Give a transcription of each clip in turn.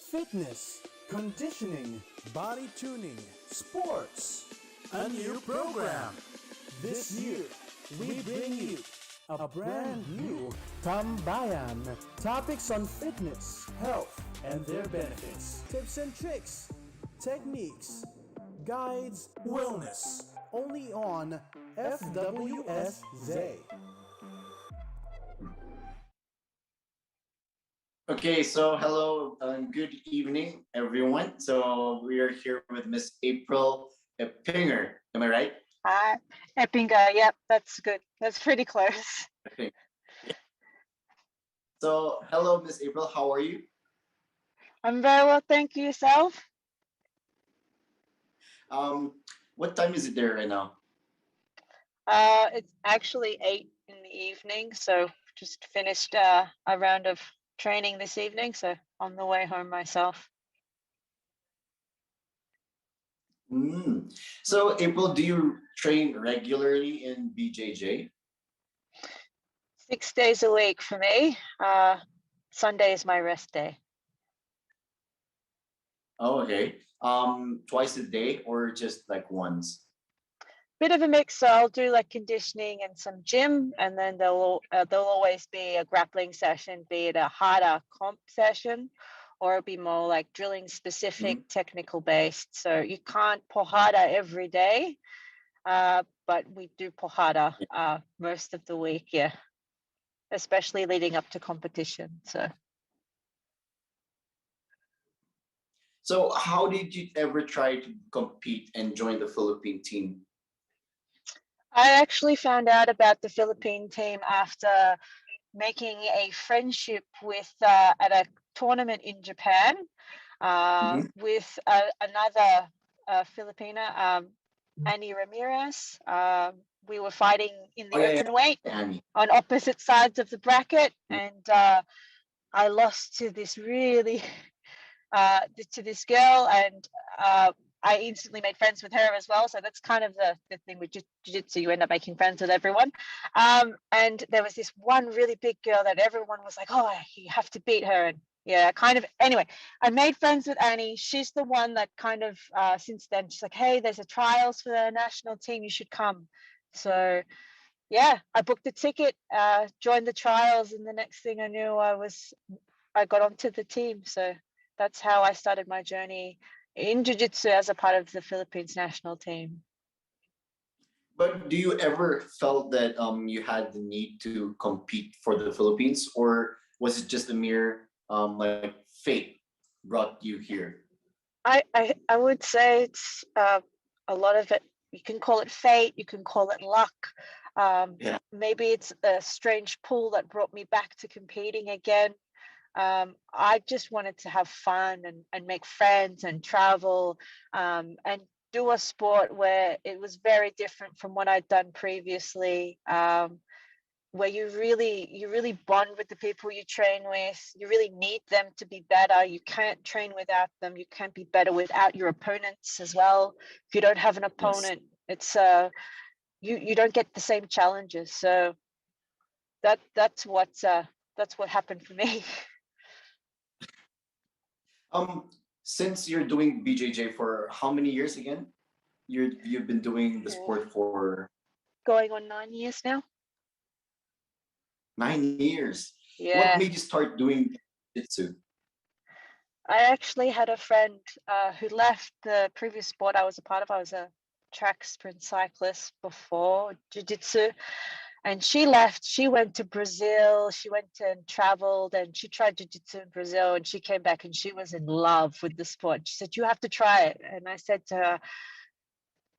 fitness, conditioning, body tuning, sports. A new program. This year, we bring you a brand new Tambayan. Topics on fitness, health, and their benefits. Tips and tricks, techniques, guides, wellness. Only on FWSZ. Okay, so hello and good evening, everyone. So we are here with Miss April Eppinger. Am I right? Eppinger. Yep, that's good. That's pretty close. I think. Yeah. So hello, Miss April. How are you? I'm very well, thank you. Yourself? Um, what time is it there right now? It's actually 8 in the evening, so just finished a round of training this evening, so on the way home myself. So April, do you train regularly in BJJ? 6 days a week for me. Sunday is my rest day. Oh, okay. Twice a day or just like once? Bit of a mix, so I'll do like conditioning and some gym, and then there'll always be a grappling session, be it a harder comp session, or it'll be more like drilling specific, technical based. So you can't pull harder every day, but we do pull harder most of the week, yeah, especially leading up to competition. So how did you ever try to compete and join the Philippine team? I actually found out about the Philippine team after making a friendship with at a tournament in Japan with another Filipina, Annie Ramirez. We were fighting in the open weight on opposite sides of the bracket, and I lost to this really to this girl, and I instantly made friends with her as well. So that's kind of the thing with jiu-jitsu. You end up making friends with everyone. And there was this one really big girl that everyone was like, oh, you have to beat her. And yeah, kind of. Anyway, I made friends with Annie. She's the one that kind of, since then, she's like, hey, there's a trials for the national team. You should come. So yeah, I booked a ticket, joined the trials. And the next thing I knew, I got onto the team. So that's how I started my journey in jiu-jitsu as a part of the Philippines national team. But do you ever felt that you had the need to compete for the Philippines, or was it just a mere like fate brought you here? I would say it's a lot of it. You can call it fate. You can call it luck. Maybe it's a strange pull that brought me back to competing again. I just wanted to have fun and make friends and travel and do a sport where it was very different from what I'd done previously, where you really bond with the people you train with. You really need them to be better. You can't train without them. You can't be better without your opponents as well. If you don't have an opponent, it's you don't get the same challenges. So that's what happened for me. Since you're doing BJJ for how many years again? You've been doing the sport for going on 9 years now. 9 years. Yeah. What made you start doing jiu-jitsu? I actually had a friend who left the previous sport I was a part of. I was a track sprint cyclist before jiu-jitsu. And she left, she went to Brazil, she went and traveled, and she tried jiu-jitsu in Brazil, and she came back and she was in love with the sport. She said, you have to try it. And I said to her,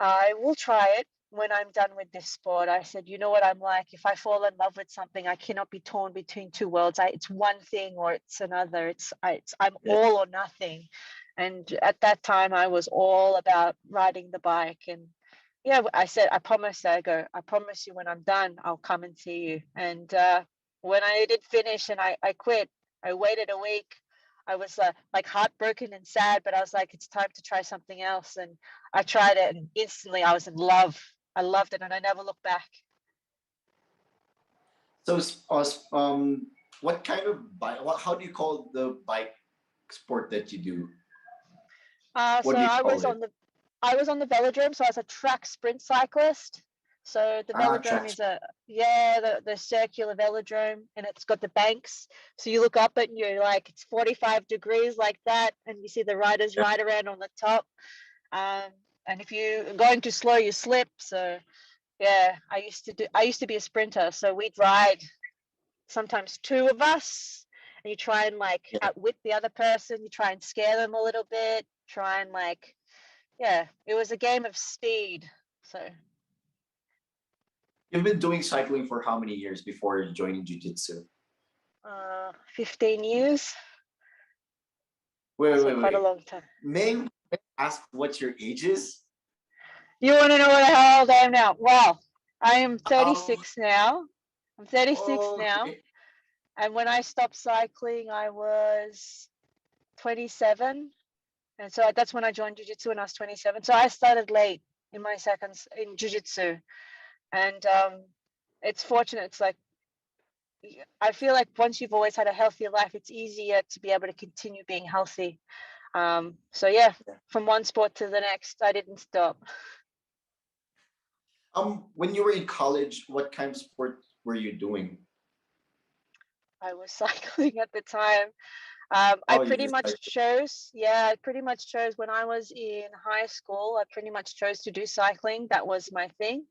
I will try it when I'm done with this sport. I said, you know what I'm like, if I fall in love with something, I cannot be torn between two worlds. It's one thing or it's another. I'm all or nothing. And at that time, I was all about riding the bike. And yeah, I said, I promise. I promise you when I'm done, I'll come and see you. And when I did finish and I quit, I waited a week. I was like heartbroken and sad, but I was like, it's time to try something else. And I tried it, and instantly I was in love. I loved it, and I never looked back. So, what kind of bike? How do you call the bike sport that you do? So What do you call it? I was on the velodrome, so I was a track sprint cyclist. So the Ah, velodrome track. is the circular velodrome, and it's got the banks. So you look up it and you're like, it's 45 degrees like that, and you see the riders Yeah. ride around on the top. Um, and if you're going too slow, you slip. So yeah, I used to be a sprinter, so we'd ride sometimes two of us, and you try and like Yeah. outwit the other person, you try and scare them a little bit, try and like, yeah, it was a game of speed. So You've been doing cycling for how many years before joining jiu-jitsu? 15 years, Wait, so wait, quite a wait. long time. May I ask what your age is? You want to know how old I am now? Well, I am Um, 36 now. I'm 36 now, okay. and when I stopped cycling I was 27. And so that's when I joined jiu-jitsu when I was 27. So I started late in my seconds in jiu-jitsu. And it's fortunate. It's like, I feel like once you've always had a healthy life, it's easier to be able to continue being healthy. So yeah, Yeah. from one sport to the next, I didn't stop. When you were in college, what kind of sport were you doing? I was cycling at the time. I Oh, you pretty were much cycling. chose, I pretty much chose when I was in high school, I pretty much chose to do cycling. That was my thing.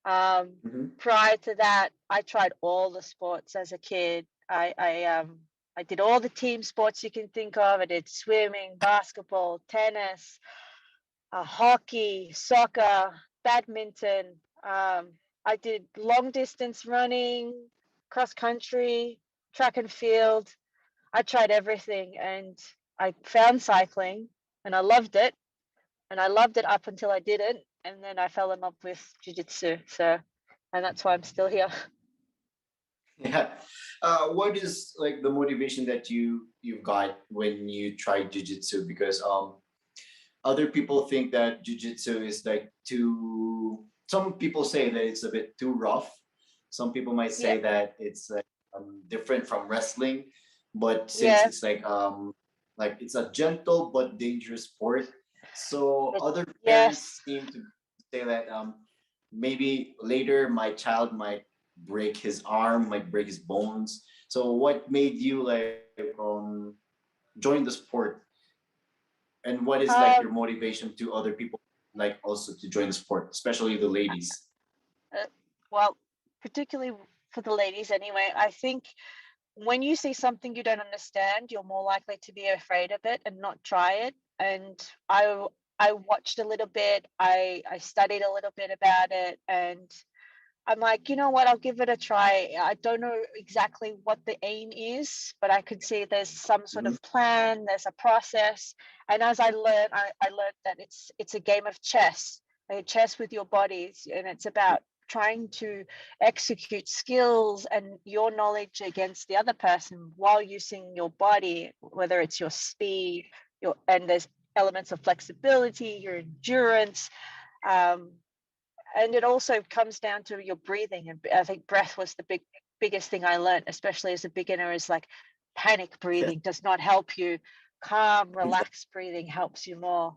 Um, Mhm. Prior to that, I tried all the sports as a kid. I did all the team sports you can think of. I did swimming, basketball, tennis, hockey, soccer, badminton. I did long distance running, cross country, track and field. I tried everything, and I found cycling, and I loved it. And I loved it up until I didn't, and then I fell in love with jiu-jitsu. So, and that's why I'm still here. Yeah. What is like the motivation that you've got when you try jiu-jitsu? Because other people think that jiu-jitsu is like too, some people say that it's a bit too rough. Some people might Yeah, say that it's different from wrestling, but since yeah, it's like it's a gentle but dangerous sport, so it, other yes. parents seem to say that maybe later my child might break his arm, might break his bones. So what made you join the sport, and what is like your Um, motivation to other people like also to join the sport, especially the ladies? uh, well, particularly for the ladies anyway, I think when you see something you don't understand, you're more likely to be afraid of it and not try it. And I watched a little bit, I studied a little bit about it, and I'm like, you know what, I'll give it a try. I don't know exactly what the aim is, but I could see there's some sort Mhm. of plan, there's a process. And as I learned that it's a game of chess, like chess with your bodies, and it's about trying to execute skills and your knowledge against the other person while using your body, whether it's your speed, your and there's elements of flexibility, your endurance. Um, and it also comes down to your breathing, and I think breath was the biggest thing I learned, especially as a beginner, is like panic Yeah, breathing does not help you. Calm, exactly. relaxed breathing helps you more.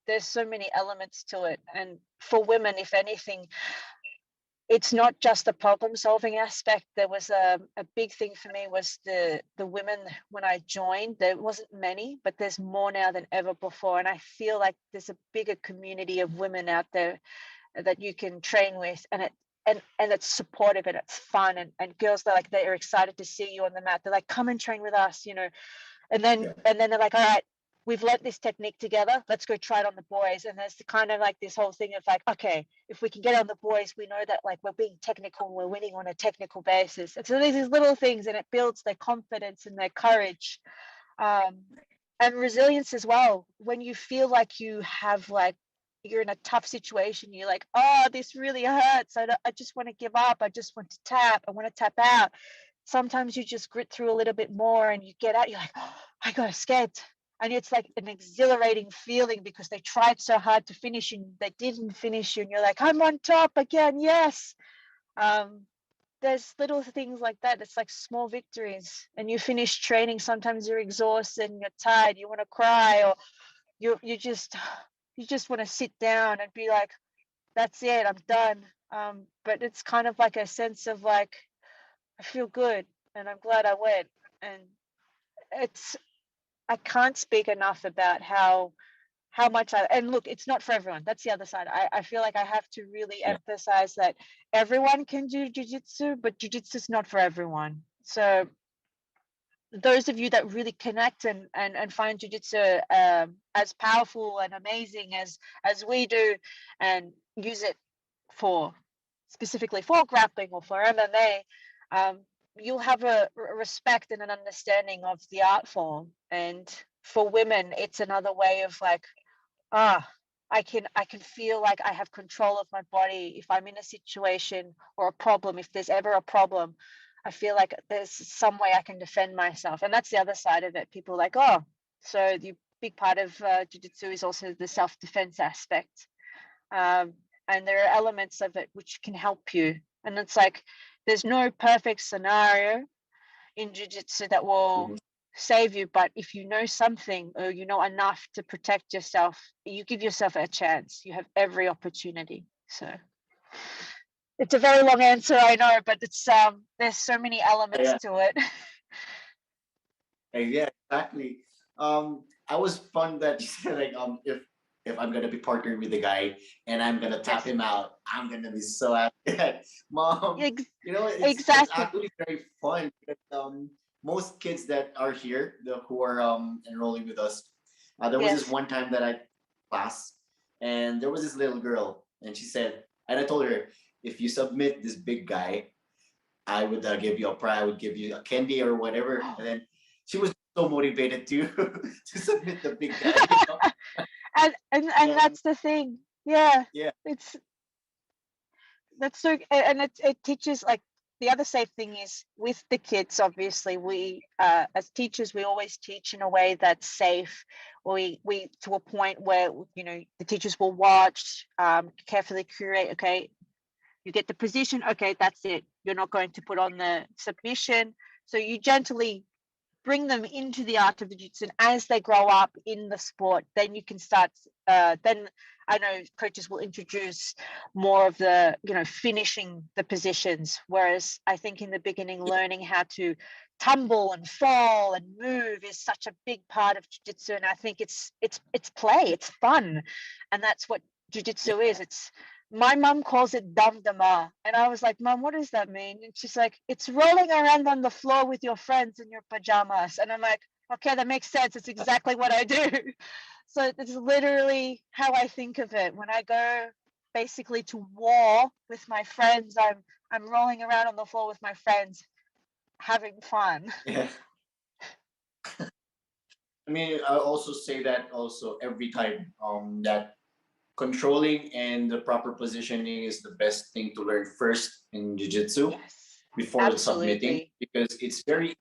There's so many elements to it, and for women, if anything, it's not just the problem solving aspect. There was a big thing for me was the women when I joined. There wasn't many, but there's more now than ever before, and I feel like there's a bigger community of women out there that you can train with, and it's supportive and it's fun, and girls, they're excited to see you on the mat. They're like, come and train with us, Yeah, and then they're like, all right, we've learnt this technique together, let's go try it on the boys. And there's the kind of like this whole thing of like, okay, if we can get on the boys, we know that like we're being technical and we're winning on a technical basis. And so there's these little things, and it builds their confidence and their courage, um, and resilience as well. When you feel like you have like you're in a tough situation, you're like, oh, this really hurts, I just want to give up, I just want to tap, I want to tap out. Sometimes you just grit through a little bit more and you get out, you're like, oh, I got escaped. And it's like an exhilarating feeling because they tried so hard to finish you and they didn't finish you, and you're like, I'm on top again, yes. um there's little things like that. It's like small victories. And you finish training, sometimes you're exhausted and you're tired, you want to cry, or you just you just want to sit down and be like, that's it, I'm done. But it's kind of like a sense of like, I feel good and I'm glad I went. And it's, I can't speak enough about how much I, and look, it's not for everyone. That's the other side. I feel like I have to really Yeah. emphasize that everyone can do jujitsu, but jujitsu is not for everyone. So those of you that really connect and find jujitsu as powerful and amazing as we do, and use it for specifically for grappling or for MMA, you'll have a respect and an understanding of the art form. And for women, it's another way of like, ah, I can feel like I have control of my body if I'm in a situation or a problem. If there's ever a problem, I feel like there's some way I can defend myself. And that's the other side of it. People are like, oh, so the big part of jiu-jitsu is also the self-defense aspect. um, and there are elements of it which can help you. And it's like there's no perfect scenario in jiu-jitsu that will Mhm. save you, but if you know something or you know enough to protect yourself, you give yourself a chance. You have every opportunity. So it's a very long answer, I know, but it's there's so many elements Yeah, to it. yeah, exactly. I was fun that you said like if I'm gonna be partnered with the guy and I'm gonna tap Yes. him out, I'm gonna be so happy. Mom, Ex- you know it's exactly. actually very fun because most kids that are here, who are enrolling with us, there was this Yes. one time that I class and there was this little girl and she said, and I told her, if you submit this big guy, I would give you a prize, I would give you a candy or whatever. And then she was so motivated to to submit the big guy, you know. And And that's the thing. Yeah. yeah, It's that's so, and it teaches like, the other safe thing is with the kids, obviously we as teachers, we always teach in a way that's safe. We to a point where, you know, the teachers will watch, carefully curate. Okay, you get the position, okay, that's it, you're not going to put on the submission. So you gently bring them into the art of jiu-jitsu, and as they grow up in the sport, then you can start, then I know coaches will introduce more of the, you know, finishing the positions, whereas I think in the beginning, learning how to tumble and fall and move is such a big part of jiu-jitsu. And I think it's play, it's fun, and that's what jiu-jitsu is. It's, my mum calls it damdama. And I was like, Mum, what does that mean? And she's like, it's rolling around on the floor with your friends in your pajamas. And I'm like, okay, that makes sense. It's exactly what I do. So it's literally how I think of it. When I go basically to war with my friends, I'm rolling around on the floor with my friends, having fun. yeah. I mean, I also say that also every time that controlling and the proper positioning is the best thing to learn first in jiu-jitsu Yes, before submitting, absolutely. because it's very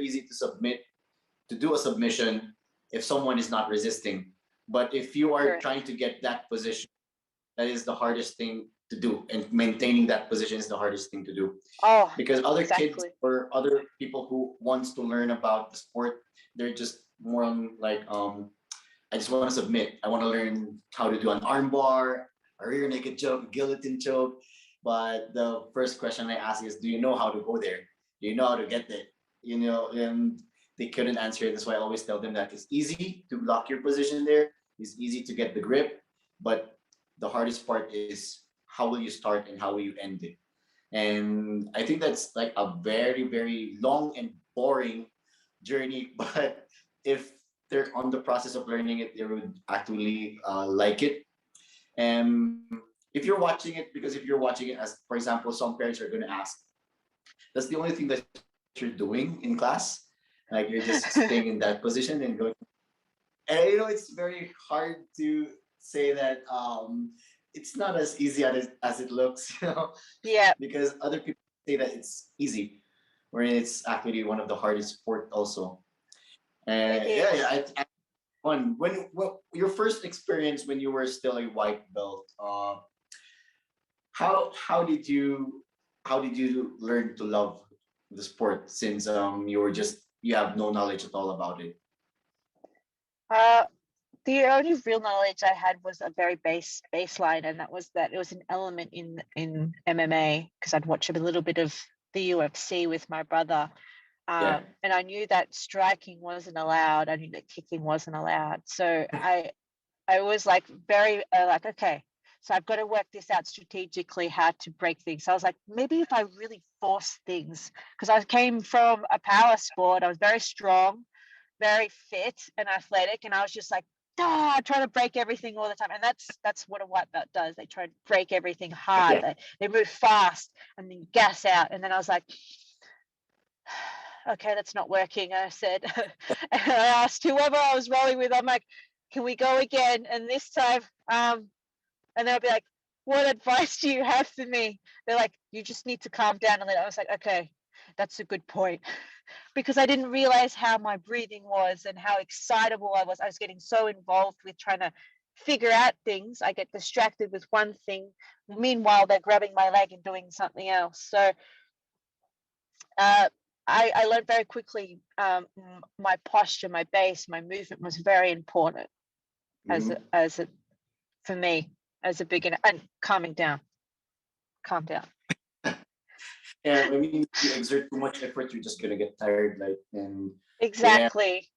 easy to submit, to do a submission if someone is not resisting. But if you are Correct. trying to get that position, that is the hardest thing to do, and maintaining that position is the hardest thing to do, Oh, because other kids exactly. or other people who wants to learn about the sport, they're just more on like I just want to submit, I want to learn how to do an arm bar, a rear naked choke, guillotine choke. But the first question I ask is, do you know how to go there? Do you know how to get there? You know, and they couldn't answer it. That's why I always tell them that it's easy to lock your position there, it's easy to get the grip, but the hardest part is how will you start and how will you end it. And I think that's like a very, very long and boring journey. But if they're on the process of learning it, they would actually like it. And if you're watching it, because if you're watching it, as for example, some parents are going to ask, that's the only thing that you're doing in class? Like you're just staying in that position and going. And you know, it's very hard to say that it's not as easy as it looks, you know, Yeah, because other people say that it's easy, wherein it's actually one of the hardest sport also. it Yeah, is. when your first experience when you were still a white belt, how did you? how did you learn to love the sport since you have no knowledge at all about it? Uh, the only real knowledge I had was a very baseline, and that was that it was an element in MMA because I'd watch a little bit of the UFC with my brother. Yeah. And I knew that striking wasn't allowed. I knew that kicking wasn't allowed. So I was like very like, okay, so I've got to work this out strategically, how to break things. So I was like, maybe if I really force things, because I came from a power sport, I was very strong, very fit and athletic, and I was just like, trying to break everything all the time. And that's what a white belt does. They try to break everything hard. Yeah. They move fast and then gas out. And then I was like, okay, that's not working. I said, and I asked whoever I was rolling with, I'm like, can we go again? And this time, and they'll be like, what advice do you have for me? They're like, you just need to calm down a little. I was like, okay, that's a good point. Because I didn't realize how my breathing was and how excitable I was. I was getting so involved with trying to figure out things. I get distracted with one thing. Meanwhile, they're grabbing my leg and doing something else. So uh, I learned very quickly my posture, my base, my movement was very important Mhm. as a for me as a beginner, and calm down. Yeah, I mean, if you exert too much effort, you're just gonna get tired. Like, and yeah, Exactly.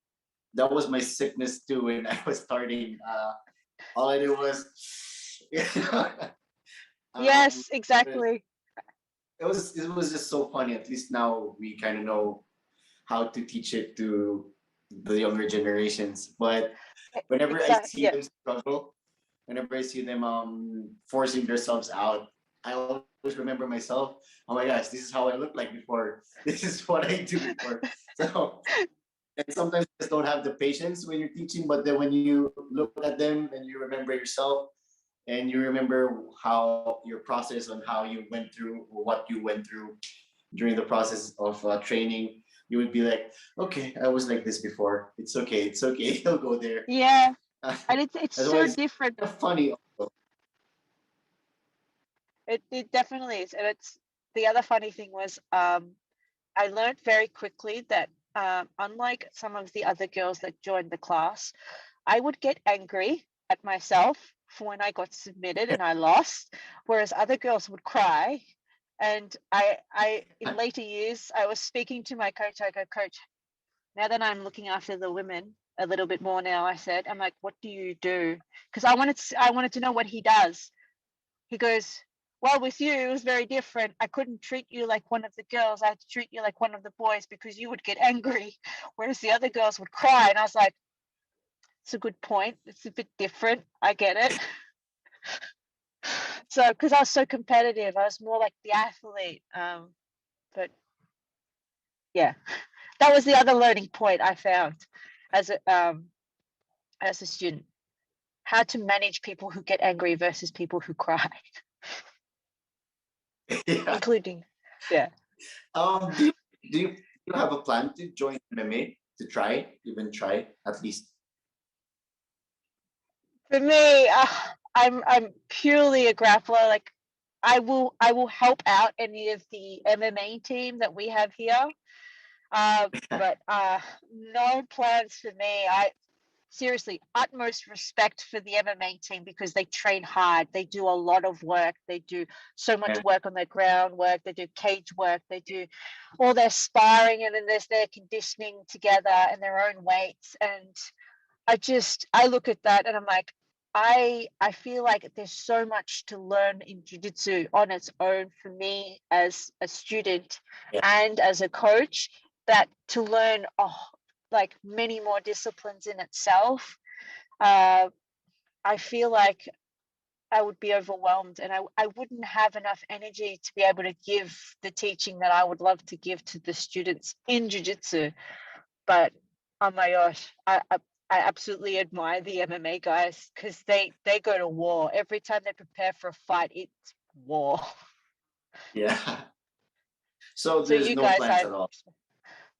that was my sickness too when I was starting. All I did was, um, Yes, but exactly. it was just so funny. At least now we kind of know how to teach it to the younger generations. But whenever I Exactly. see Yeah. them struggle, whenever I see them forcing themselves out, I always remember myself. Oh my gosh, this is how I looked like before. This is what I do before. So, and sometimes you just don't have the patience when you're teaching, but then when you look at them and you remember yourself and you remember how your process on how you went through or what you went through during the process of training, you would be like, okay, I was like this before. It's okay. It's okay. He'll go there. Yeah. And it's That's why so it's different. kind of funny. Also. It definitely is. And it's the other funny thing was I learned very quickly that unlike some of the other girls that joined the class, I would get angry at myself for when I got submitted and I lost, whereas other girls would cry. And in later years, I was speaking to my coach. I go, Coach, now that I'm looking after the women a little bit more now, I said, I'm like, what do you do? Because I wanted to know what he does. He goes, well, with you, it was very different. I couldn't treat you like one of the girls. I had to treat you like one of the boys because you would get angry, whereas the other girls would cry. And I was like, it's a good point. It's a bit different. I get it. So, because I was so competitive, I was more like the athlete. But yeah, that was the other learning point I found as a student, how to manage people who get angry versus people who cry, Yeah. including, yeah. Do you, do you have a plan to join MMA to try, even try at least? For me, I'm purely a grappler. Like I will help out any of the MMA team that we have here. But no plans for me. I seriously utmost respect for the MMA team because they train hard. They do a lot of work. They do so much Yeah. work on their ground work. They do cage work. They do all their sparring, and then there's their conditioning together and their own weights. And I look at that and I'm like, I feel like there's so much to learn in jiu-jitsu on its own for me as a student Yeah. and as a coach, that to learn like many more disciplines in itself. I feel like I would be overwhelmed and I wouldn't have enough energy to be able to give the teaching that I would love to give to the students in jiu-jitsu. But oh my gosh, I absolutely admire the MMA guys because they go to war every time they prepare for a fight. It's war. Yeah. So So there's you no guys, plans at all.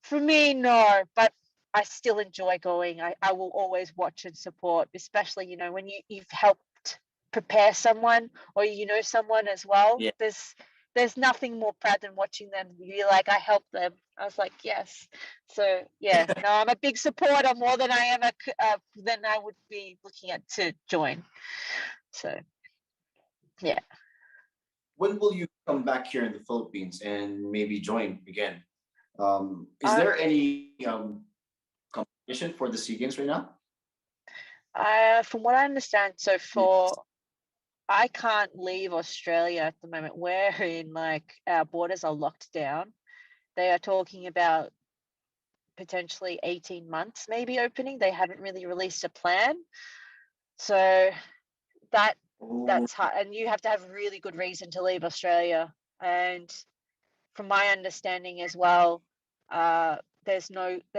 for me, no, but I still enjoy going. I will always watch and support, especially when you've helped prepare someone or someone as well. Yeah. there's nothing more proud than watching them. You're like, I helped them. I was like, yes. So yeah, no, I'm a big supporter more than I am than I would be looking at to join. So yeah. When will you come back here in the Philippines and maybe join again? Is Um, there any competition for the SEA Games right now? from what I understand, so for I can't leave Australia at the moment. We're in like our borders are locked down. They are talking about potentially 18 months maybe opening. They haven't really released a plan. So that Oh, that's hard, and you have to have really good reason to leave Australia. And from my understanding as well, there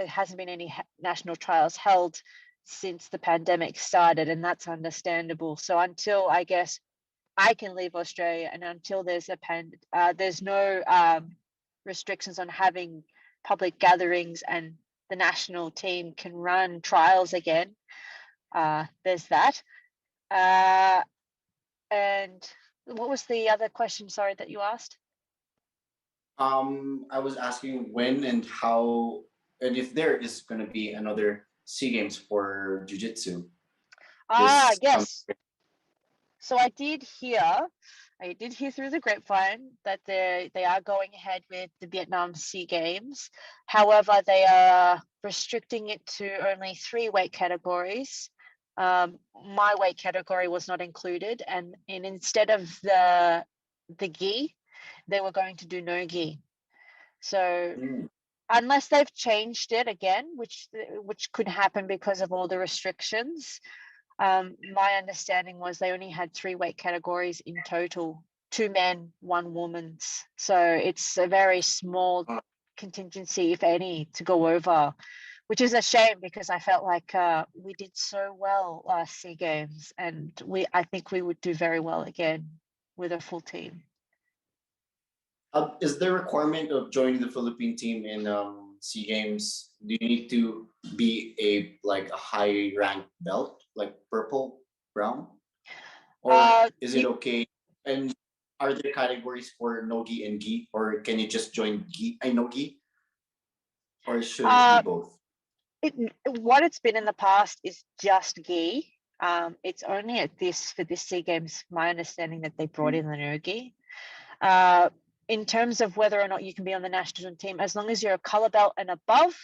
hasn't been any national trials held since the pandemic started, and that's understandable. So until I guess I can leave Australia, and until there's no restrictions on having public gatherings, and the national team can run trials again. There's that. Uh, and what was the other question? Sorry, that you asked. I was asking when and how, and if there is going to be another SEA Games for Jiu-Jitsu this coming. Yes. So I did hear through the grapevine that they are going ahead with the Vietnam Sea Games. However, they are restricting it to only 3 weight categories. My weight category was not included, and instead of the gi, they were going to do no gi. So Mm. unless they've changed it again, which could happen because of all the restrictions, my understanding was they only had 3 weight categories in total, 2 men, 1 woman's. So it's a very small contingency, if any, to go over, which is a shame because I felt like we did so well last SEA Games, and I think we would do very well again with a full team. Is there a requirement of joining the Philippine team in SEA Games? Do you need to be a high rank belt, like purple, brown, or is it You okay? And are there categories for nogi and gi, or can you just join gi? I know gi, or should it be uh, both? what it's been in the past is just gi. It's only for this SEA Games, my understanding that they brought in the no gi. Uh, in terms of whether or not you can be on the national team, as long as you're a color belt and above,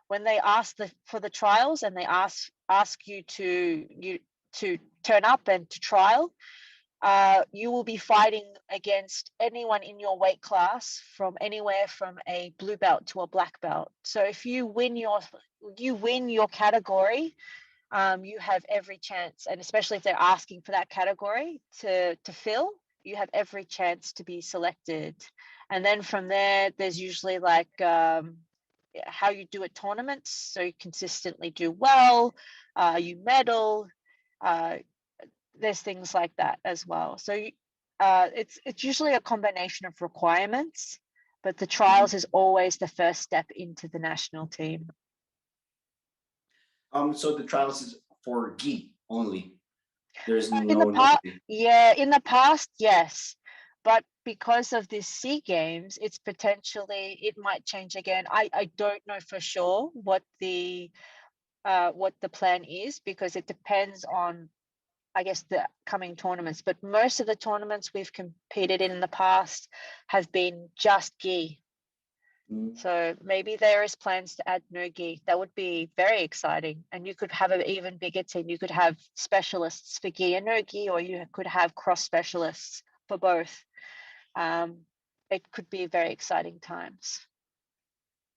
when they ask for the trials and they ask you to turn up and to trial, you will be fighting against anyone in your weight class from anywhere from a blue belt to a black belt. So if you win your category, you have every chance, and especially if they're asking for that category to fill, you have every chance to be selected. And then from there, there's usually like how you do at tournaments. So you consistently do well, you medal. Uh, there's things like that as well. So it's usually a combination of requirements, but the trials is always the first step into the national team. So the trials is for gi only. There's In the no past, nogi. yeah, in the past, yes, but because of this SEA Games, it might change again. I don't know for sure what the plan is, because it depends on, I guess, the coming tournaments. But most of the tournaments we've competed in the past have been just gi. Mm. So maybe there is plans to add no gi. That would be very exciting. And you could have an even bigger team. You could have specialists for gi and no gi, or you could have cross specialists for both. It could be very exciting times.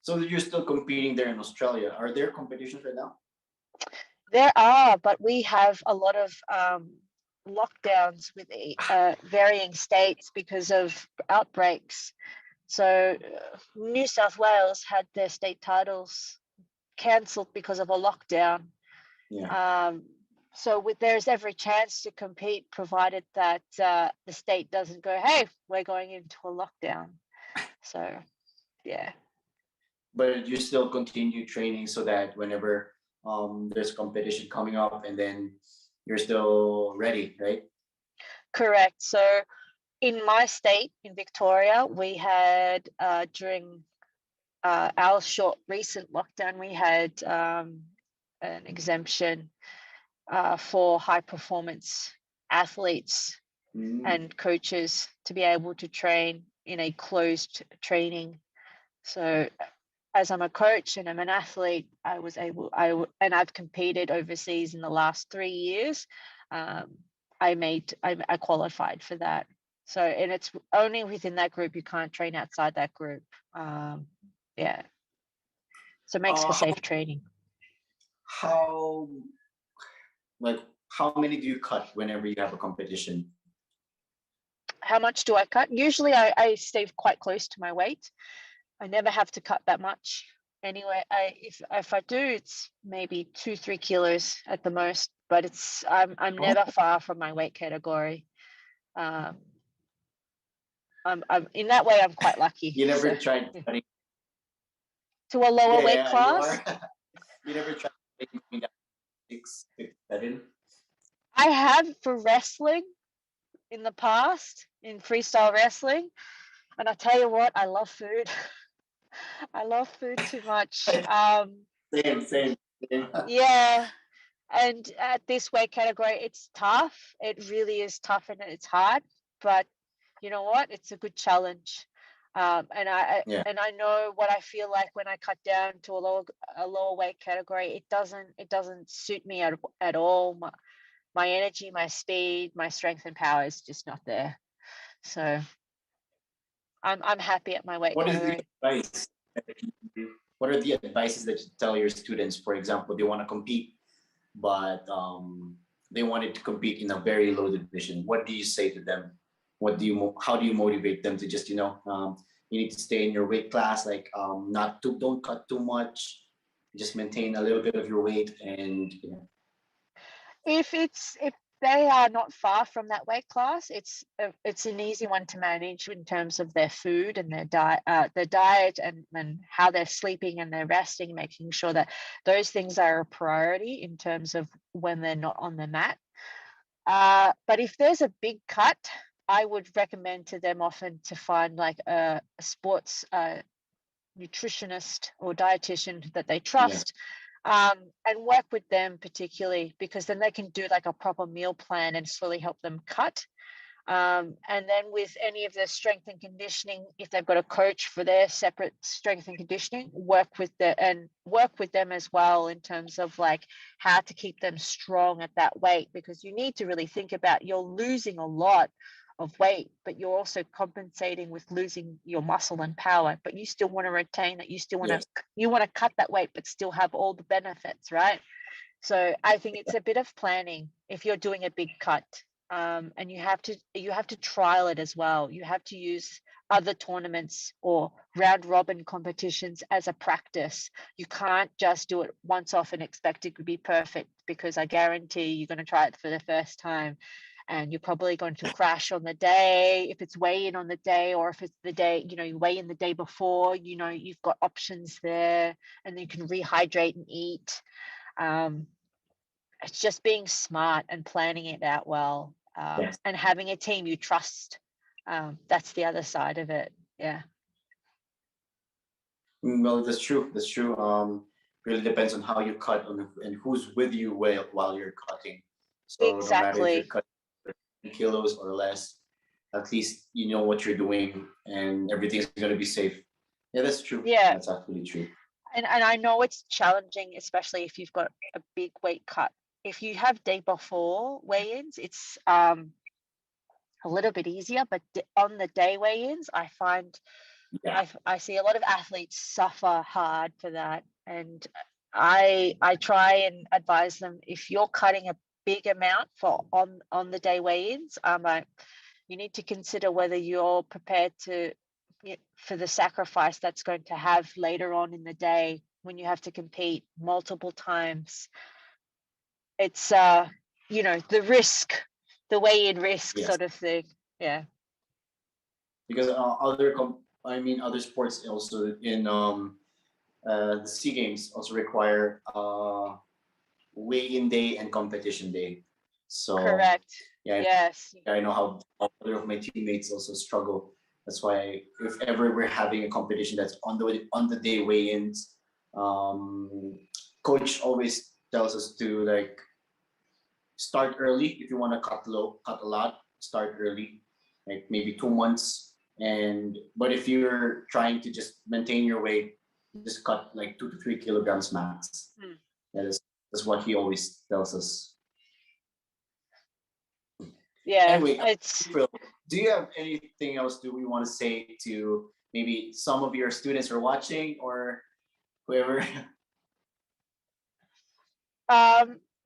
So you're still competing there in Australia. Are there competitions right now? There are, but we have a lot of lockdowns with varying states because of outbreaks. So New South Wales had their state titles cancelled because of a lockdown. Yeah. So there's every chance to compete, provided that the state doesn't go, hey, we're going into a lockdown. So, yeah. But you still continue training so that whenever there's competition coming up, and then you're still ready, right? Correct. So in my state, in Victoria, we had during our short recent lockdown, we had an exemption for high performance athletes Mm. and coaches to be able to train in a closed training. So as I'm a coach and I'm an athlete, I was able, and I've competed overseas in the last 3 years. I qualified for that. So, and it's only within that group. You can't train outside that group. Yeah. So it makes for How safe training. how like how many do you cut whenever you have a competition? How much do I cut? Usually I stay quite close to my weight. I never have to cut that much. Anyway, if I do, it's maybe 2-3 kilos at the most, but I'm Oh, never far from my weight category. Um, I'm in that way I'm quite lucky. you never So tried yeah. cutting? To a lower Yeah, weight yeah, you class, are. You never tried cutting between that 6, 6, 7? I have for wrestling in the past, in freestyle wrestling, and I tell you what, I love food. I love food too much. Same. Yeah, and at this weight category, it's tough. It really is tough and it's hard, but you know what? It's a good challenge. And Yeah. I know what I feel like when I cut down to a lower weight category. It doesn't suit me at all. My energy, my speed, my strength and power is just not there. So I'm happy at my weight What is the category. advice? What are the advices that you tell your students? For example, they want to compete, but they wanted to compete in a very low division. What do you say to them? How do you motivate them to just you need to stay in your weight class, like not to don't cut too much, just maintain a little bit of your weight, and If they are not far from that weight class, it's an easy one to manage in terms of their food and their diet and how they're sleeping and they're resting, making sure that those things are a priority in terms of when they're not on the mat. But if there's a big cut, I would recommend to them often to find like a sports nutritionist or dietitian that they yeah, trust, and work with them particularly, because then they can do like a proper meal plan and slowly help them cut. And then with any of their strength and conditioning, if they've got a coach for their separate strength and conditioning, work with them as well in terms of like how to keep them strong at that weight, because you need to really think about, you're losing a lot of weight, but you're also compensating with losing your muscle and power, but you still want to retain that, yes, you want to cut that weight but still have all the benefits, right? So I think it's a bit of planning if you're doing a big cut, and you have to trial it as well. You have to use other tournaments or round robin competitions as a practice. You can't just do it once off and expect it to be perfect, because I guarantee you're going to try it for the first time and you're probably going to crash on the day if it's weigh in on the day, or if it's the day, you weigh in the day before, you've got options there, and then you can rehydrate and eat. um, it's just being smart and planning it out well, yes. and having a team you trust. That's the other side of it. Yeah, Well, that's true. That's true. Really depends on how you cut and who's with you while you're cutting. So no matter if you're exactly. cutting 10 kilos or less, at least you know what you're doing and everything's gonna be safe. Yeah, that's true. Yeah, That's absolutely true. and I know it's challenging, especially if you've got a big weight cut. If you have day before weigh-ins, it's a little bit easier, but on the day weigh-ins, I find Yeah. I see a lot of athletes suffer hard for that, and I try and advise them, if you're cutting a big amount for on the day weigh-ins, like, you need to consider whether you're prepared to, for the sacrifice that's going to have later on in the day when you have to compete multiple times. It's the risk, the weigh-in risk Yes. sort of thing. Yeah, Because other sports also in the Sea Games also require weigh-in day and competition day. So correct. Yeah, Yes. I know how other of my teammates also struggle. That's why if ever we're having a competition that's on the day weigh-ins, um, coach always tells us to like start early. If you want to cut low, cut a lot, start early, like maybe 2 months. And but if you're trying to just maintain your weight, just cut like 2 to 3 kilograms max. Mm. That's what he always tells us. Yeah, Anyway, it's April, do you have anything else do we want to say to maybe some of your students who are watching or whoever?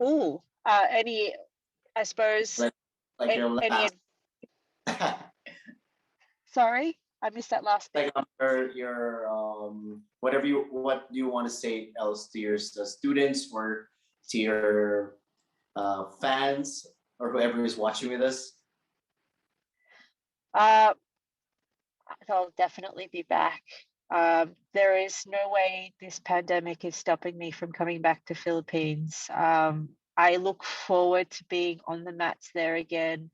ooh, any, I suppose, like like your any, last sorry, I missed that last bit. like your whatever you what do you want to say else to your students or to your fans or whoever is watching with us? Uh, I'll definitely be back. There is no way this pandemic is stopping me from coming back to Philippines. I look forward to being on the mats there again.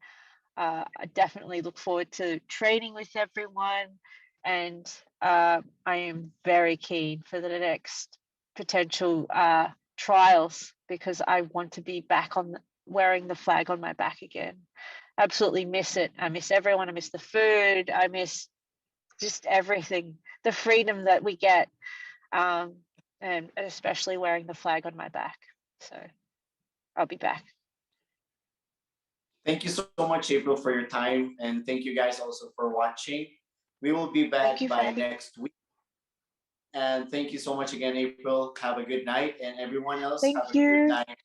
I definitely look forward to training with everyone, and I am very keen for the next potential trials because I want to be back on wearing the flag on my back again. Absolutely miss it. I miss everyone. I miss the food. I miss just everything, the freedom that we get, um, and especially wearing the flag on my back. So I'll be back. Thank you so much, April, for your time, and thank you guys also for watching. We will be Thank back you for by having. next week. And thank you so much again, April. Have a good night, and everyone else have Thank a good you. night.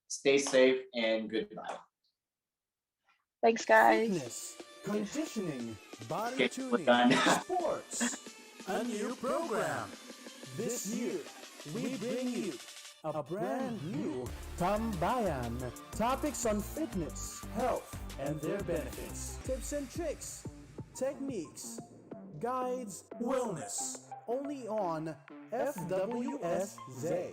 Stay safe and goodbye. Thanks, guys. Fitness, conditioning, body Okay, we're tuning, done. sports, a new program. This year, we bring you a brand new Tambayan. Topics on fitness, health, and their benefits. Tips and tricks, techniques, guides, wellness. Only on FWSZ.